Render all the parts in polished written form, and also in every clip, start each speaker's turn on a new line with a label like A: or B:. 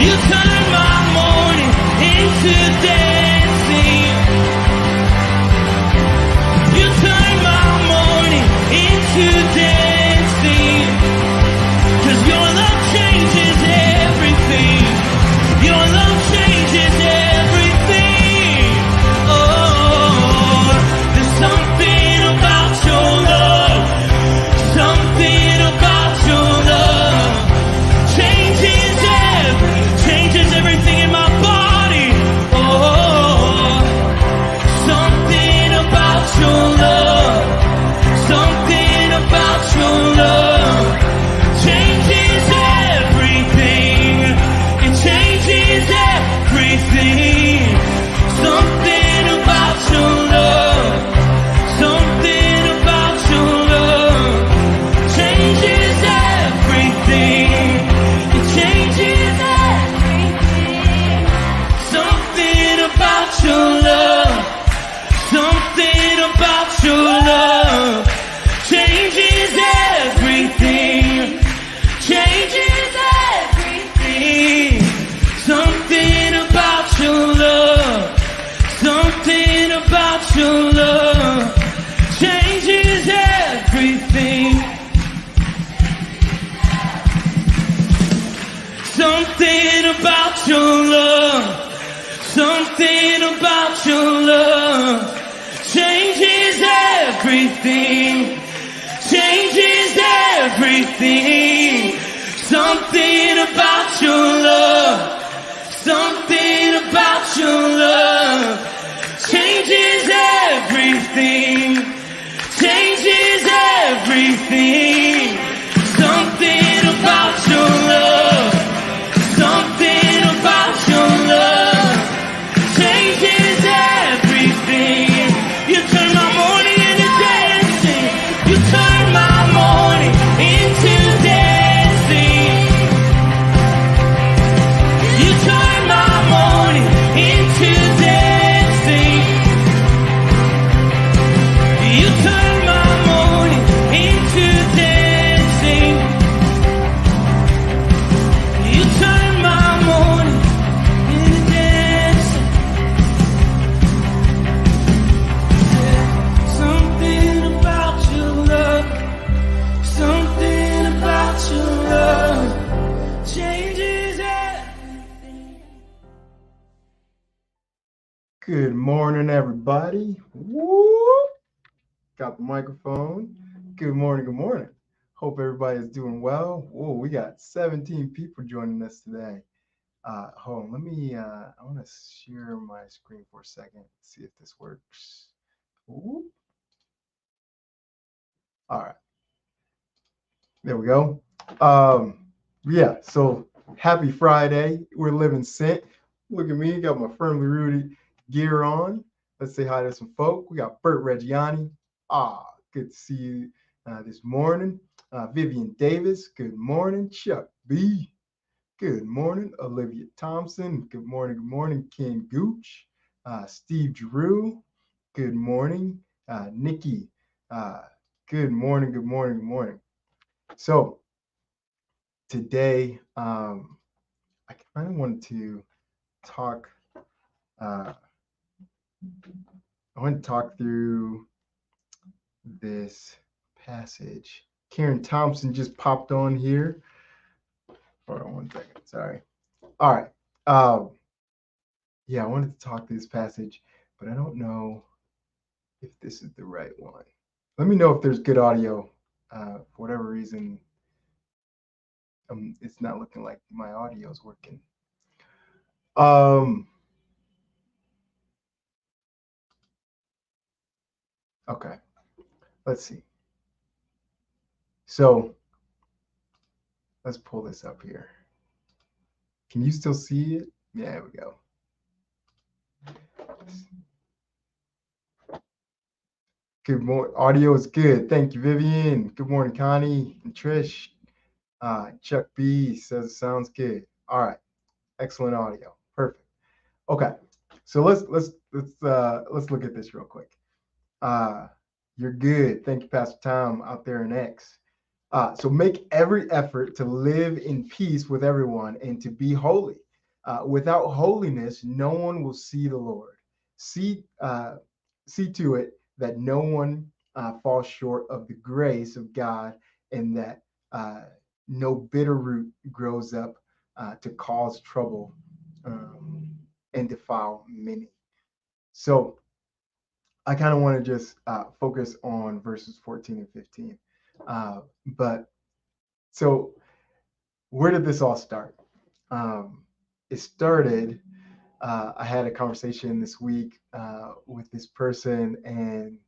A: You turn my morning into dancing. You turn my morning into dancing. 'Cause your love changes everything. Your love changes everything. Oh, there's something about your love. Something about your love changes everything in my body. Oh, something about your love. Something about your love changes everything. It changes everything. Something about your love. Something about your love changes everything. It changes everything. Something about your love. Something about your love changes everything. Changes everything. Something about your love. Something about your love changes everything. Something about your love. Something about your love changes everything. Changes everything. Something about your love. Something about your love changes everything. Changes everything. Something about your love. Something about your love changes everything. You turn my morning into dancing. You turn my morning into dancing. You turn my morning into dancing. You turn my morning into dancing. You turn my morning into dancing. Something about your love. Something about your love changes everything.
B: Good morning, everybody. Woo! Got the microphone. Good morning, good morning. Hope everybody is doing well. Whoa, we got 17 people joining us today. Hold on, I want to share my screen for a second, see if this works. Ooh. All right, there we go. Yeah, so happy Friday. We're living Scent. Look at me, got my firmly rooted gear on. Let's say hi to some folk. We got Bert Reggiani. Good to see you this morning. Vivian Davis, good morning. Chuck B, good morning. Olivia Thompson, good morning. Ken Gooch, Steve Drew, good morning. Nikki, good morning. So today, I kind of wanted to talk. I want to talk through this passage. Karen Thompson just popped on here. Hold on one second. Sorry. All right. Yeah, I wanted to talk through this passage, but I don't know if this is the right one. Let me know if there's good audio. For whatever reason, it's not looking like my audio is working. Okay. Let's see. So let's pull this up here. Can you still see it? Yeah, there we go. Good morning. Audio is good. Thank you, Vivian. Good morning, Connie and Trish. Chuck B says it sounds good. All right. Excellent audio. Perfect. Okay. So let's look at this real quick. You're good. Thank you, Pastor Tom out there in X. So make every effort to live in peace with everyone and to be holy. Without holiness, no one will see the Lord. See, see to it that no one falls short of the grace of God, and that uh, no bitter root grows up to cause trouble um, and defile many. So I kind of want to just focus on verses 14 and 15. But so where did this all start? Um, it started, I had a conversation this week with this person, and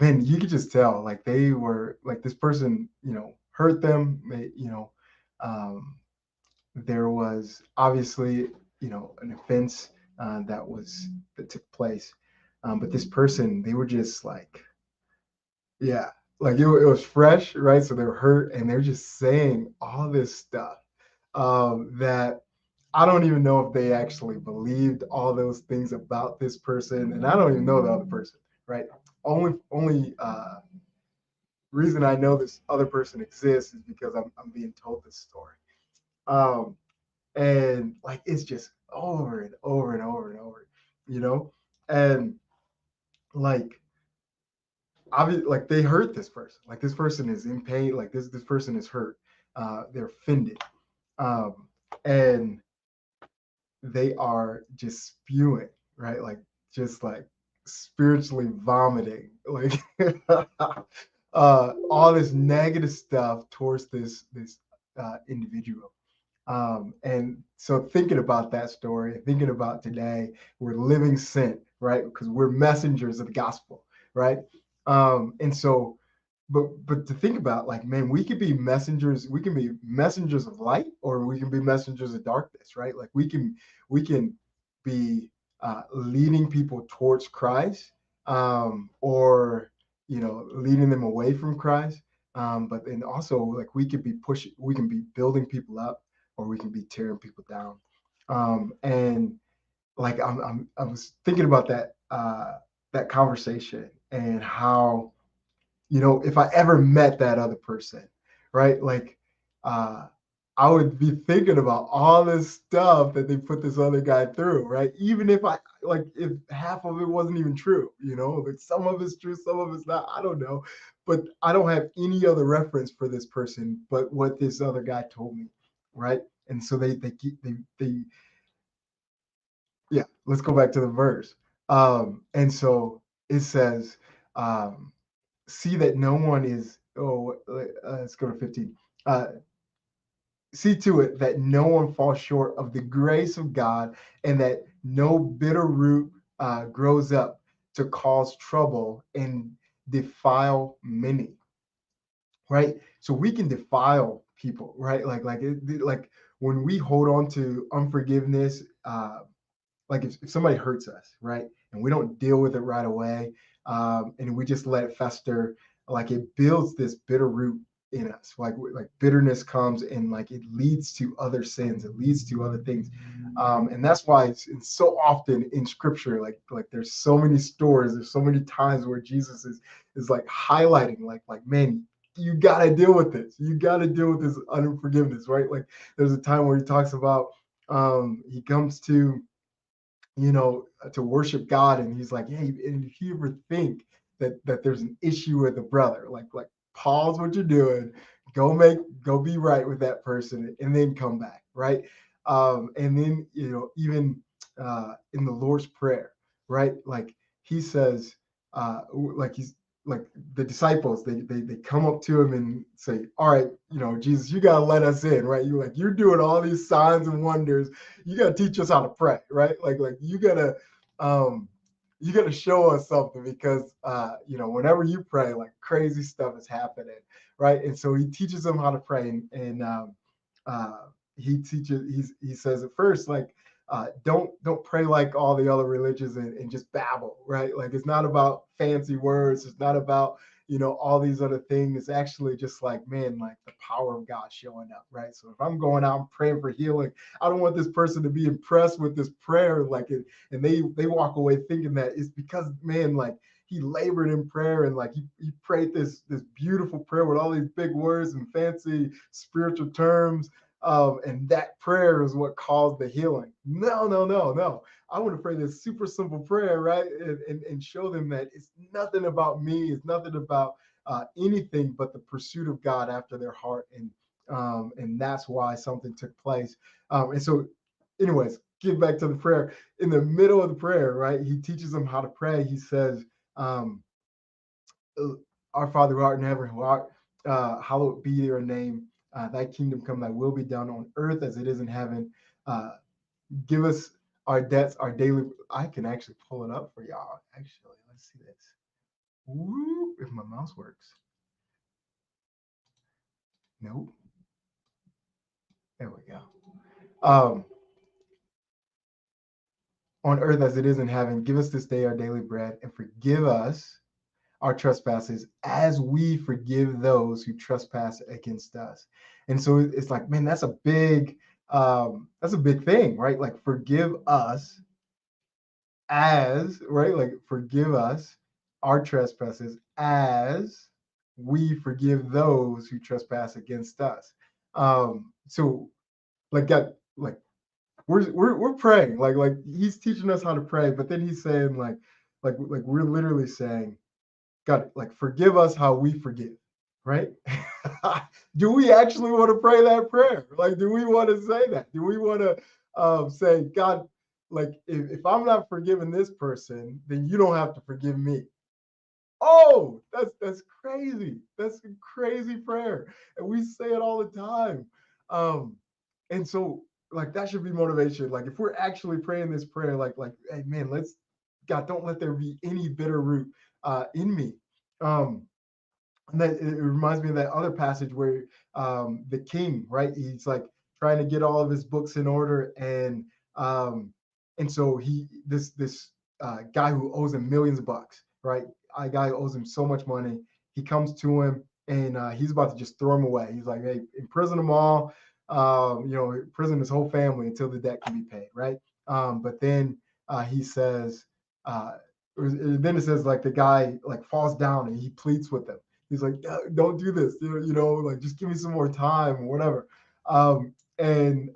B: man, you could just tell like they were like this person, hurt them. Um, there was obviously, an offense that took place. But this person, they were just like, yeah, like it was fresh, right? So they were hurt, and they're just saying all this stuff that I don't even know if they actually believed all those things about this person, and I don't even know the other person, right? Only reason I know this other person exists is because I'm being told this story. Um, and like it's just over and over and over and over, you know, and like obviously like they hurt this person. Like this person is in pain. Like this person is hurt. They're offended, um, and they are just spewing, right? Like just like spiritually vomiting, like all this negative stuff towards this individual. And so thinking about that story, thinking about today, we're living sent, right? Because we're messengers of the gospel, right? And so, but to think about, like, man, we could be messengers. We can be messengers of light, or we can be messengers of darkness, right? Like we can be leading people towards Christ, or leading them away from Christ. But then also, like, we can be building people up, or we can be tearing people down. And like I was thinking about that conversation, and how, if I ever met that other person, right? Like uh I would be thinking about all this stuff that they put this other guy through, right? Even if if half of it wasn't even true, like some of it's true, some of it's not, I don't know. But I don't have any other reference for this person but what this other guy told me, right? And so they yeah, let's go back to the verse. And so it says, um, see that no one is, let's go to 15. Uh, see to it that no one falls short of the grace of God, and that no bitter root grows up to cause trouble and defile many, right? So we can defile people, right? Like when we hold on to unforgiveness, like if somebody hurts us, right, and we don't deal with it right away, and we just let it fester, like it builds this bitter root in us. Like bitterness comes, and like it leads to other sins, it leads to other things. And that's why it's so often in scripture, like there's so many stories, there's so many times where Jesus is like highlighting, like man, you got to deal with this, you got to deal with this unforgiveness, right? Like there's a time where he talks about, he comes to worship God, and he's like, hey, and if you ever think that there's an issue with a brother, like pause what you're doing, go be right with that person, and then come back, right? And then even in the Lord's Prayer, right? Like he says, like he's like the disciples, they come up to him and say, all right, Jesus, you gotta let us in, right? You're doing all these signs and wonders, you gotta teach us how to pray, right? Like um you gotta show us something, because whenever you pray, like crazy stuff is happening, right? And so he teaches them how to pray, and uh he says at first, like, don't pray like all the other religions, and just babble, right? Like it's not about fancy words, it's not about all these other things. It's actually just like, man, like the power of God showing up, right? So if I'm going out and praying for healing, I don't want this person to be impressed with this prayer, like it, and they walk away thinking that it's because, man, like he labored in prayer, and like he prayed this beautiful prayer with all these big words and fancy spiritual terms. And that prayer is what caused the healing. No, no, no, no. I want to pray this super simple prayer, right? And show them that it's nothing about me, it's nothing about anything but the pursuit of God after their heart. And that's why something took place. And so, anyways, get back to the prayer. In the middle of the prayer, right? He teaches them how to pray. He says, um, our Father who art in heaven, hallowed be your name. Thy kingdom come, thy will be done on earth as it is in heaven. Uh, give us our debts, our daily. I can actually pull it up for y'all. Actually, let's see this. Woo, if my mouse works. Nope. There we go. Um, on earth as it is in heaven, give us this day our daily bread, and forgive us our trespasses as we forgive those who trespass against us. And so it's like, man, that's a big thing, right? Like forgive us as, right? Like forgive us our trespasses as we forgive those who trespass against us. So like God, like we're praying, like he's teaching us how to pray, but then he's saying like we're literally saying, God, like forgive us how we forgive, right? Do we actually want to pray that prayer? Like, do we want to say that? Do we want to say, God, like if I'm not forgiving this person, then you don't have to forgive me? Oh, that's crazy. That's a crazy prayer, and we say it all the time. And so like that should be motivation. Like if we're actually praying this prayer, like hey man, let's God, don't let there be any bitter root in me. Um, and that it reminds me of that other passage where the king, right? He's like trying to get all of his books in order, and so this guy who owes him millions of bucks, right? A guy who owes him so much money. He comes to him and he's about to just throw him away. He's like, hey, imprison them all, imprison his whole family until the debt can be paid, right? But then he says, then it says like the guy like falls down and he pleads with him. He's like, don't do this, like just give me some more time or whatever. And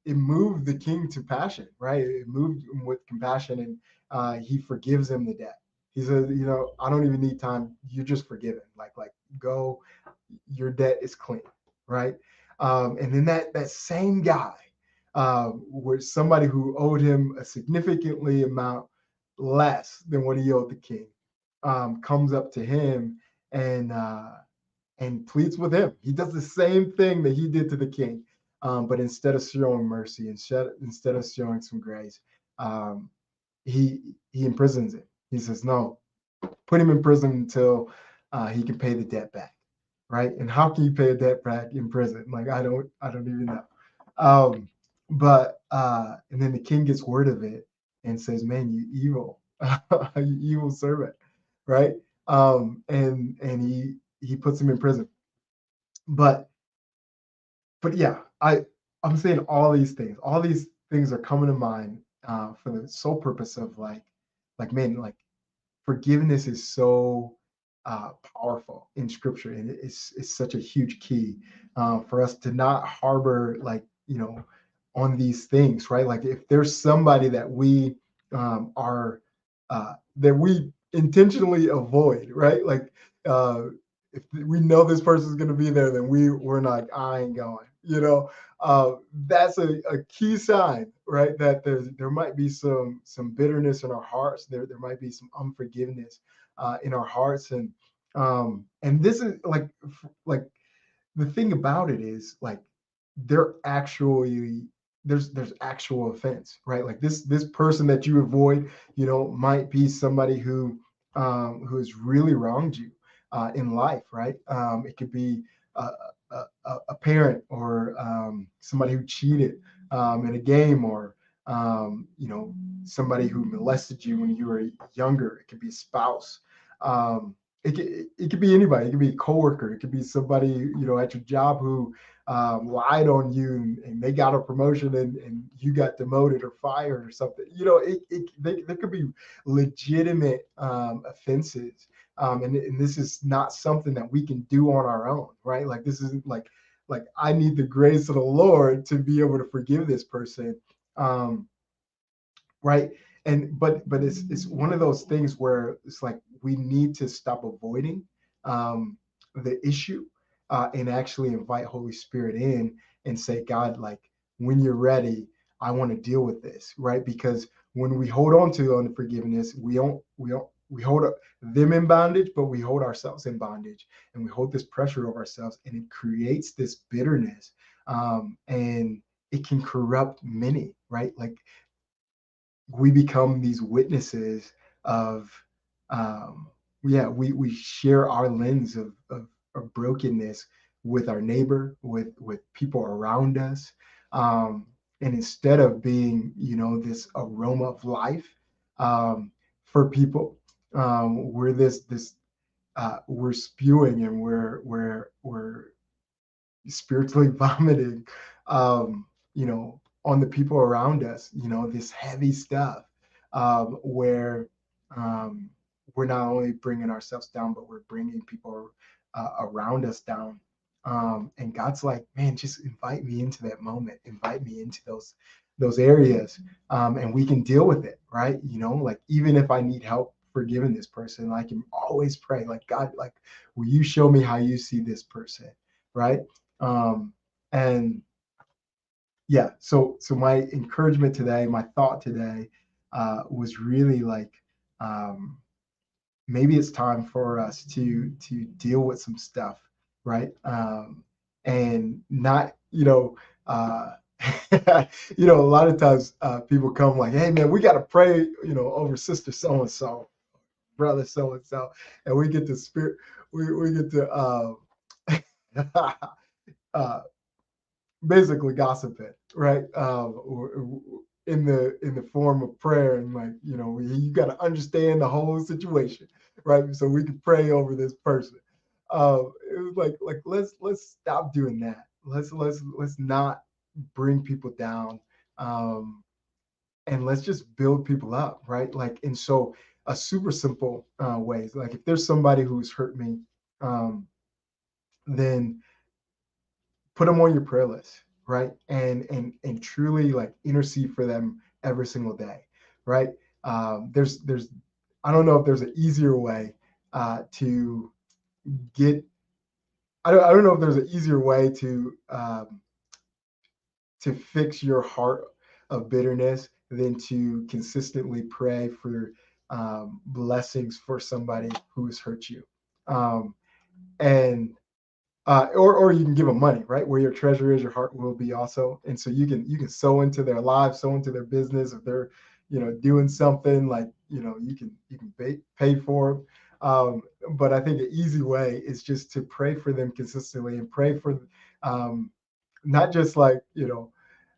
B: it moved the king to passion, right? It moved him with compassion, and he forgives him the debt. He says, I don't even need time. You're just forgiven. Like go, your debt is clean, right? And then that same guy, was somebody who owed him a significantly amount less than what he owed the king, comes up to him and pleads with him. He does the same thing that he did to the king, but instead of showing mercy, instead of showing some grace, um, he imprisons him. He says, "No, put him in prison until he can pay the debt back." Right? And how can you pay a debt back in prison? Like I don't even know. Um, but and then the king gets word of it and says, "Man, you evil, you evil servant," right? And he puts him in prison. But but yeah, I'm saying all these things are coming to mind for the sole purpose of like man, like forgiveness is so powerful in scripture, and it's such a huge key for us to not harbor on these things, right? Like if there's somebody that we are that we intentionally avoid, right? Like if we know this person's going to be there, then we're not, I ain't going, that's a key sign, right? That there might be some bitterness in our hearts. There might be some unforgiveness in our hearts. And this is like the thing about it is like there actually there's actual offense, right? Like this person that you avoid, might be somebody who has really wronged you in life, right? It could be a, a parent, or somebody who cheated in a game, or somebody who molested you when you were younger. It could be a spouse. It could be anybody. It could be a coworker. It could be somebody at your job who lied on you, and they got a promotion, and you got demoted or fired or something. There could be legitimate offenses, and this is not something that we can do on our own, right? Like this isn't like like I need the grace of the Lord to be able to forgive this person. Um, right. And but it's one of those things where it's like we need to stop avoiding the issue, and actually invite Holy Spirit in and say, God, like when you're ready, I want to deal with this, right? Because when we hold on to unforgiveness, we hold them in bondage, but we hold ourselves in bondage, and we hold this pressure of ourselves, and it creates this bitterness, and it can corrupt many, right? Like we become these witnesses of yeah, we share our lens of brokenness with our neighbor, with people around us, and instead of being, you know, this aroma of life, for people, we're this we're spewing, and we're spiritually vomiting, you know, on the people around us, you know, this heavy stuff, where um, we're not only bringing ourselves down, but we're bringing people around us down. And God's like, man, just invite me into that moment, invite me into those areas, and we can deal with it, right? You know, like even if I need help forgiving this person, I can always pray, like, God, like, will you show me how you see this person, right? um, and yeah, so my encouragement today, my thought today, was really like, um, maybe it's time for us to deal with some stuff, right? And not, you know, you know, a lot of times people come like, hey man, we got to pray, you know, over sister so and so, brother so and so, and we get to spirit, we get to uh, basically gossiping, right? In the form of prayer, and like, you know, you got to understand the whole situation, right? So we can pray over this person. It was like let's stop doing that. Let's not bring people down, um, and let's just build people up, right? Like, and so a super simple way, like if there's somebody who's hurt me, um, then put them on your prayer list, right? And truly like intercede for them every single day, right? There's I don't know if there's an easier way to get. I don't know if there's an easier way to fix your heart of bitterness than to consistently pray for blessings for somebody who has hurt you. Um, and or you can give them money, right? Where your treasure is, your heart will be also. And so you can sow into their lives, sow into their business. If they're, you know, doing something, like, you know, you can pay for them. But I think an easy way is just to pray for them consistently, and pray for, um, not just like, you know,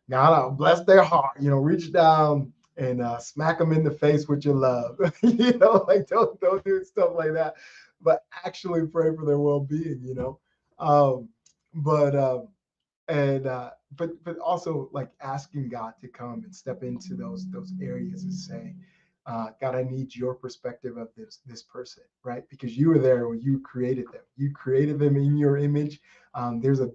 B: God bless their heart, you know, reach down and smack them in the face with your love. You know, like don't do stuff like that, but actually pray for their well-being, you know. um, but and but also like asking God to come and step into those areas and say, God, I need your perspective of this person, right? Because you were there when you created them. You created them in your image. There's a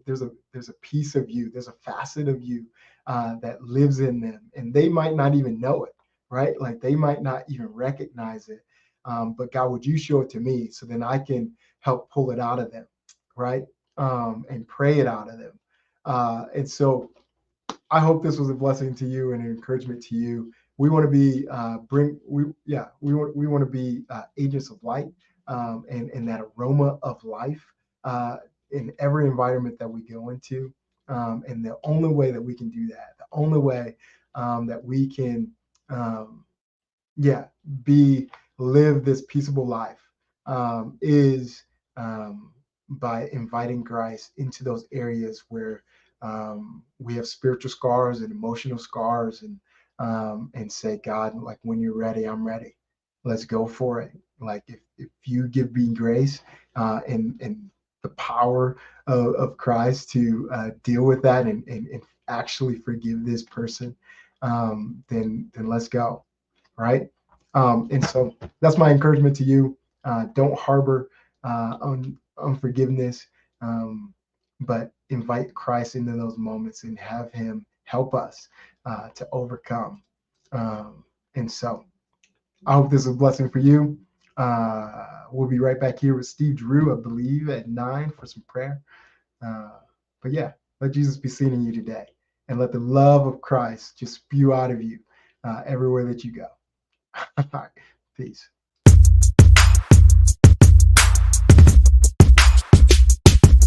B: piece of you, there's a facet of you that lives in them, and they might not even know it, right? Like they might not even recognize it. But God, would you show it to me so then I can help pull it out of them, right? And pray it out of them. And so I hope this was a blessing to you and an encouragement to you. We want to be we want to be agents of light, and that aroma of life in every environment that we go into. And the only way that we can do that, the only way that we can, um, yeah, be live this peaceable life, is by inviting Christ into those areas where we have spiritual scars and emotional scars, and say, God, like when you're ready, I'm ready. Let's go for it. Like if you give me grace, and the power of Christ to deal with that, and actually forgive this person, then let's go, right? And so that's my encouragement to you. Don't harbor unforgiveness. Um, but invite Christ into those moments and have him help us to overcome. And so I hope this is a blessing for you. We'll be right back here with Steve Drew, I believe, at 9 for some prayer. But yeah, let Jesus be seen in you today, and let the love of Christ just spew out of you everywhere that you go. All right, peace.